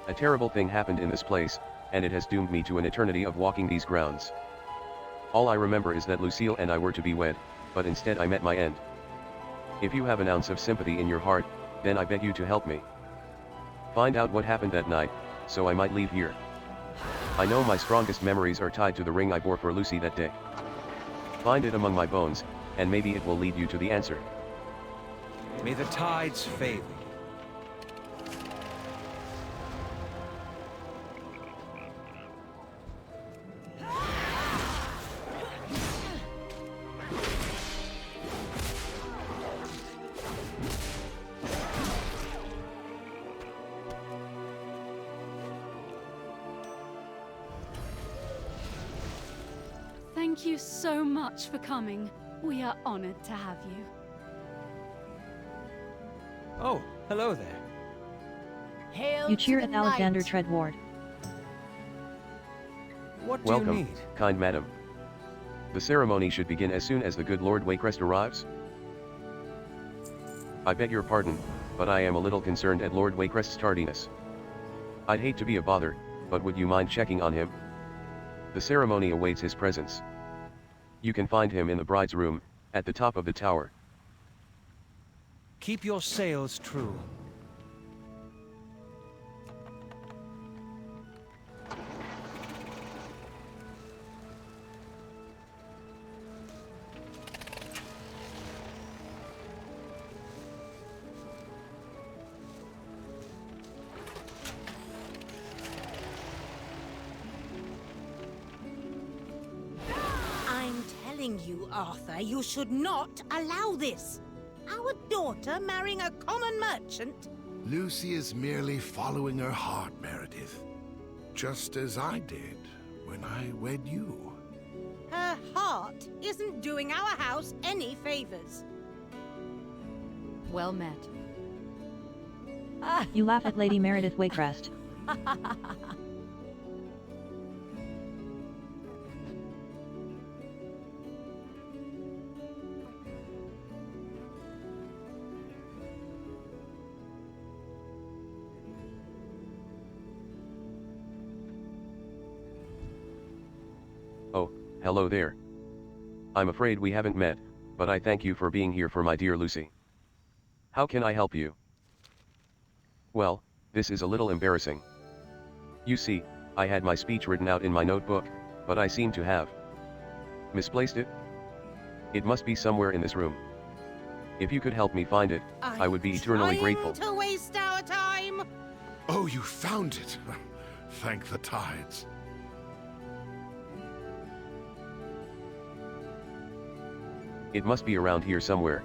A terrible thing happened in this place, and it has doomed me to an eternity of walking these grounds. All I remember is that Lucille and I were to be wed, but instead I met my end. If you have an ounce of sympathy in your heart, then I beg you to help me. Find out what happened that night, so I might leave here. I know my strongest memories are tied to the ring I bore for Lucy that day. Find it among my bones, and maybe it will lead you to the answer. May the tides favor you. Thank you so much for coming. We are honored to have you. Oh, hello there. Hail You cheer to at the Alexander night. Treadward. What do you Welcome, need? kind madam. The ceremony should begin as soon as the good Lord WARCRAFT arrives. I beg your pardon, but I am a little concerned at Lord WARCRAFT's tardiness. I'd hate to be a bother, but would you mind checking on him? The ceremony awaits his presence. You can find him in the bride's room, at the top of the tower. Keep your sails true. I'm telling you, Arthur, you should not allow this. Our daughter marrying a common merchant? Lucy is merely following her heart, Meredith. Just as I did when I wed you. Her heart isn't doing our house any favors. Well met. You laugh at Lady Meredith WARCRAFT. Oh, hello there. I'm afraid we haven't met, but I thank you for being here for my dear Lucy. How can I help you? Well, this is a little embarrassing. You see, I had my speech written out in my notebook, but I seem to have misplaced it. It must be somewhere in this room. If you could help me find it, I would be eternally grateful. To waste our time? Oh, you found it. It must be around here somewhere.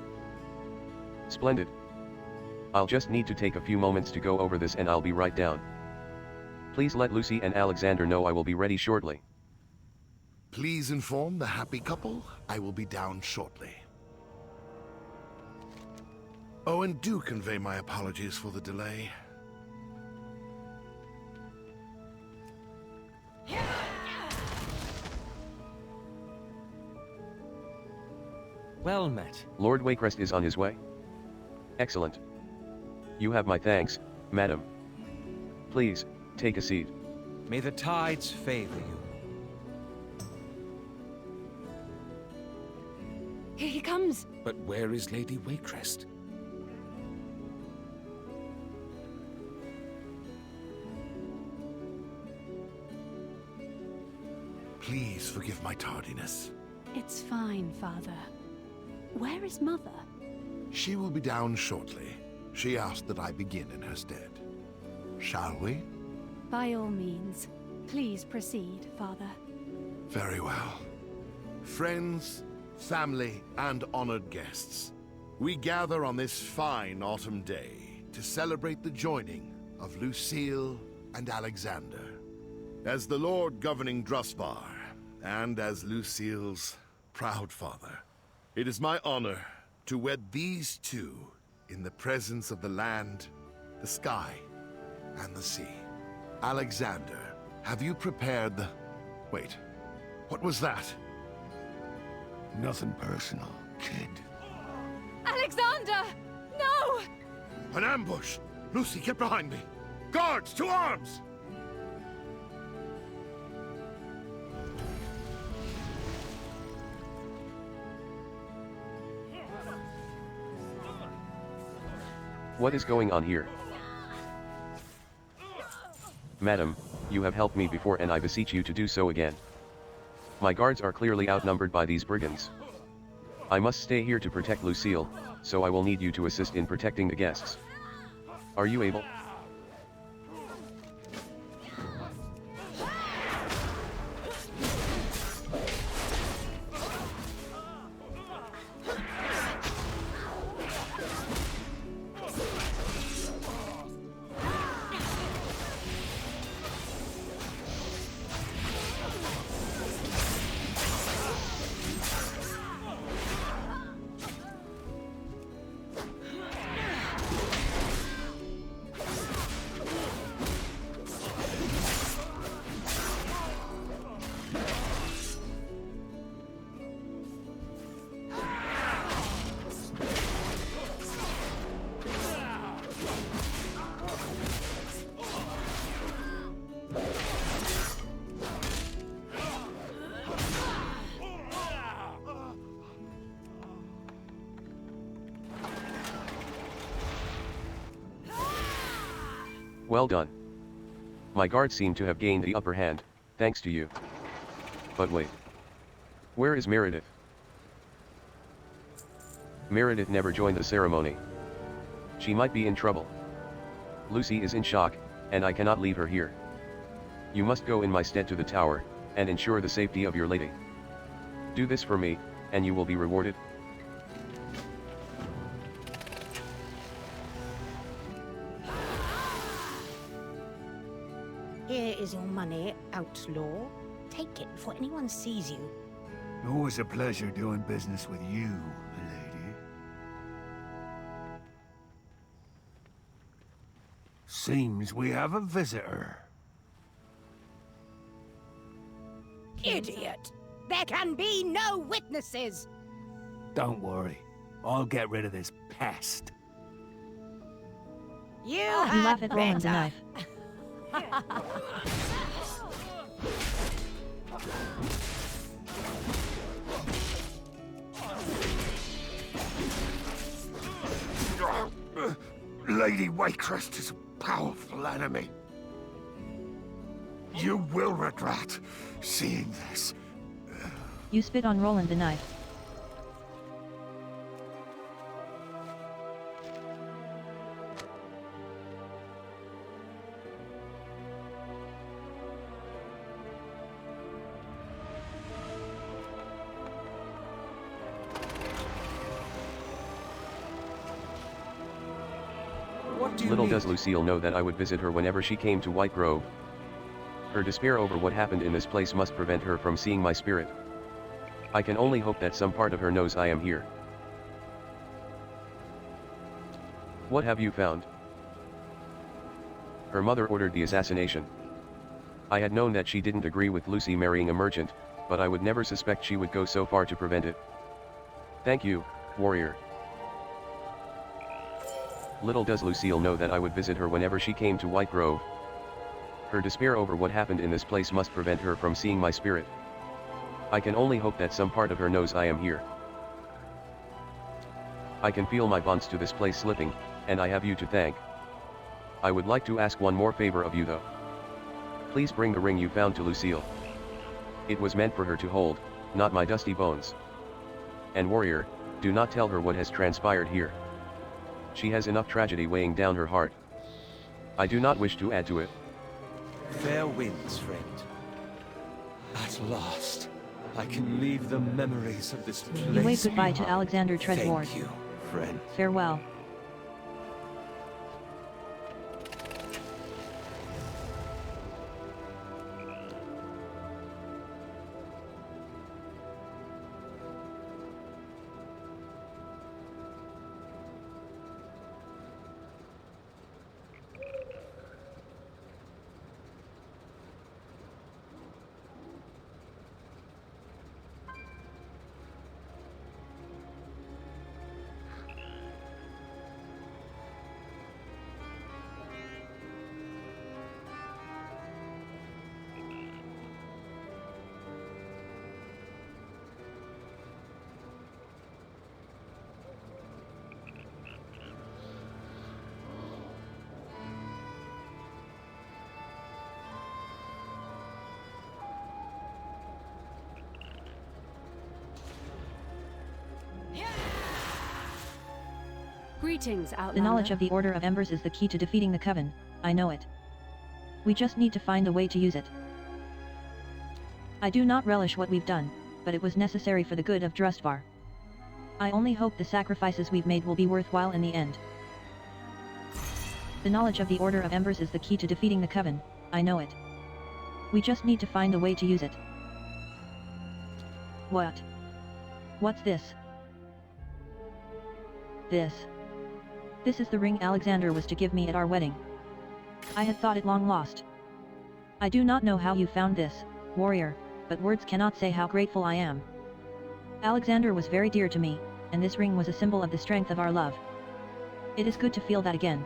Splendid. I'll just need to take a few moments to go over this and I'll be right down. Please let Lucy and Alexander know I will be ready shortly. Please inform the happy couple I will be down shortly. Oh, and do convey my apologies for the delay. Well met. Lord Waycrest is on his way? Excellent. You have my thanks, madam. Please, take a seat. May the tides favor you. Here he comes. But where is Lady Waycrest? Please forgive my tardiness. It's fine, Father. Where is Mother? She will be down shortly. She asked that I begin in her stead. Shall we? By all means. Please proceed, Father. Very well. Friends, family, and honored guests, we gather on this fine autumn day to celebrate the joining of Lucille and Alexander. As the Lord governing DRUSTVAR, and as Lucille's proud father, it is my honor to wed these two in the presence of the land, the sky, and the sea. Alexander, have you prepared the... Wait, what was that? Nothing personal, kid. Alexander! No! An ambush! Lucy, get behind me! Guards, to arms! What is going on here? Madam, you have helped me before and I beseech you to do so again. My guards are clearly outnumbered by these brigands. I must stay here to protect Lucille, so I will need you to assist in protecting the guests. Are you able? Well done. My guards seem to have gained the upper hand, thanks to you. But wait. Where is Meredith? Meredith never joined the ceremony. She might be in trouble. Lucy is in shock, and I cannot leave her here. You must go in my stead to the tower, and ensure the safety of your lady. Do this for me, and you will be rewarded. Here is your money, outlaw. Take it before anyone sees you. Always a pleasure doing business with you, lady. Seems we have a visitor. Idiot! There can be no witnesses! Don't worry. I'll get rid of this pest. You You had laugh at Roland the better. knife. Lady Waycrest is a powerful enemy. You will regret seeing this. You spit on Roland the knife. you Little need? does Lucille know that I would visit her whenever she came to White Grove. Her despair over what happened in this place must prevent her from seeing my spirit. I can only hope that some part of her knows I am here. What have you found? Her mother ordered the assassination. I had known that she didn't agree with Lucy marrying a merchant, but I would never suspect she would go so far to prevent it. Thank you, warrior. Little does Lucille know that I would visit her whenever she came to White Grove. Her despair over what happened in this place must prevent her from seeing my spirit. I can only hope that some part of her knows I am here. I can feel my bonds to this place slipping, and I have you to thank. I would like to ask one more favor of you though. Please bring the ring you found to Lucille. It was meant for her to hold, not my dusty bones. And warrior, do not tell her what has transpired here. She has enough tragedy weighing down her heart. I do not wish to add to it. Fair winds, friend. At last, I can leave the memories of this place. You wave goodbye to Alexander Treadward. Thank you, friend. Farewell. Greetings, Outlander. The knowledge of the Order of Embers is the key to defeating the Coven, I know it. We just need to find a way to use it. I do not relish what we've done, but it was necessary for the good of DRUSTVAR. I only hope the sacrifices we've made will be worthwhile in the end. The knowledge of the Order of Embers is the key to defeating the Coven, I know it. We just need to find a way to use it. What? What's this? This is the ring Alexander was to give me at our wedding. I had thought it long lost. I do not know how you found this, warrior, but words cannot say how grateful I am. Alexander was very dear to me, and this ring was a symbol of the strength of our love. It is good to feel that again.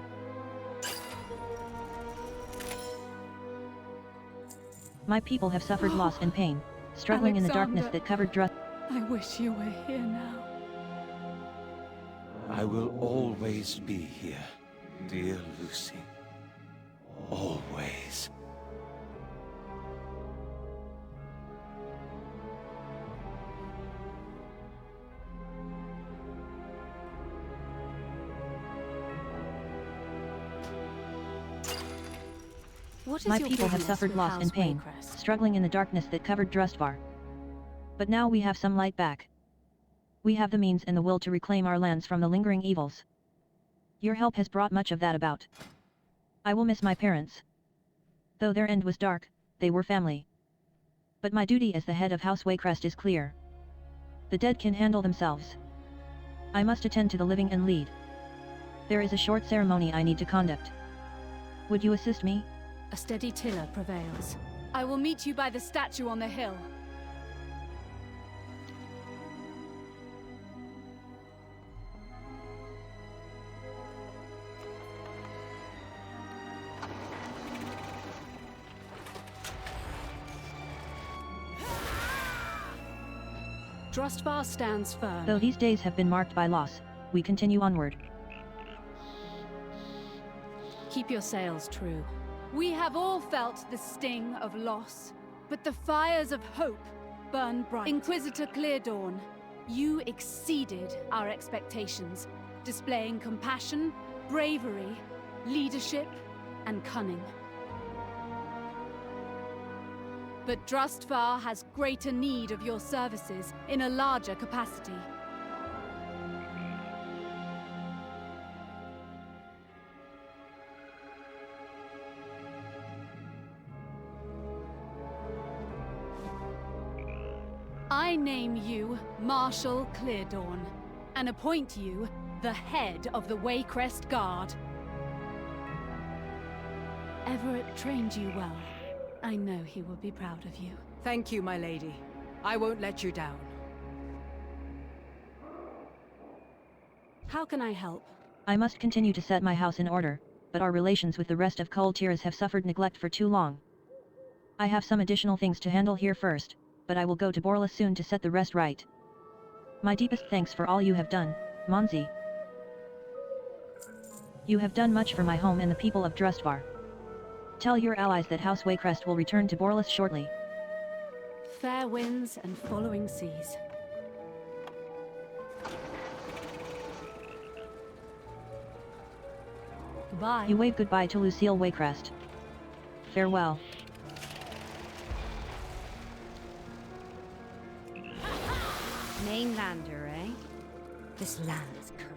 My people have suffered loss and pain, struggling in the darkness that covered DRUSTVAR. I wish you were here now. I will always be here, dear Lucy. Always. My people have suffered loss and pain, struggling in the darkness that covered DRUSTVAR. But now we have some light back. We have the means and the will to reclaim our lands from the lingering evils. Your help has brought much of that about. I will miss my parents. Though their end was dark, they were family. But my duty as the head of House WARCRAFT is clear. The dead can handle themselves. I must attend to the living and lead. There is a short ceremony I need to conduct. Would you assist me? A steady tiller prevails. I will meet you by the statue on the hill. DRUSTVAR stands firm. Though these days have been marked by loss, we continue onward. Keep your sails true. We have all felt the sting of loss, but the fires of hope burn bright. Inquisitor Cleardawn, you exceeded our expectations, displaying compassion, bravery, leadership, and cunning. But DRUSTVAR has greater need of your services in a larger capacity. I name you Marshal Cleardawn, and appoint you the head of the Waycrest Guard. Everett trained you well. I know he will be proud of you. Thank you, my lady. I won't let you down. How can I help? I must continue to set my house in order, but our relations with the rest of Kul Tiras have suffered neglect for too long. I have some additional things to handle here first, but I will go to Borla soon to set the rest right. My deepest thanks for all you have done, Monzi. You have done much for my home and the people of DRUSTVAR. Tell your allies that House Waycrest will return to Borlis shortly. Fair winds and following seas. Goodbye. You wave goodbye to Lucille Waycrest. Farewell. Mainlander, eh? This land is cursed.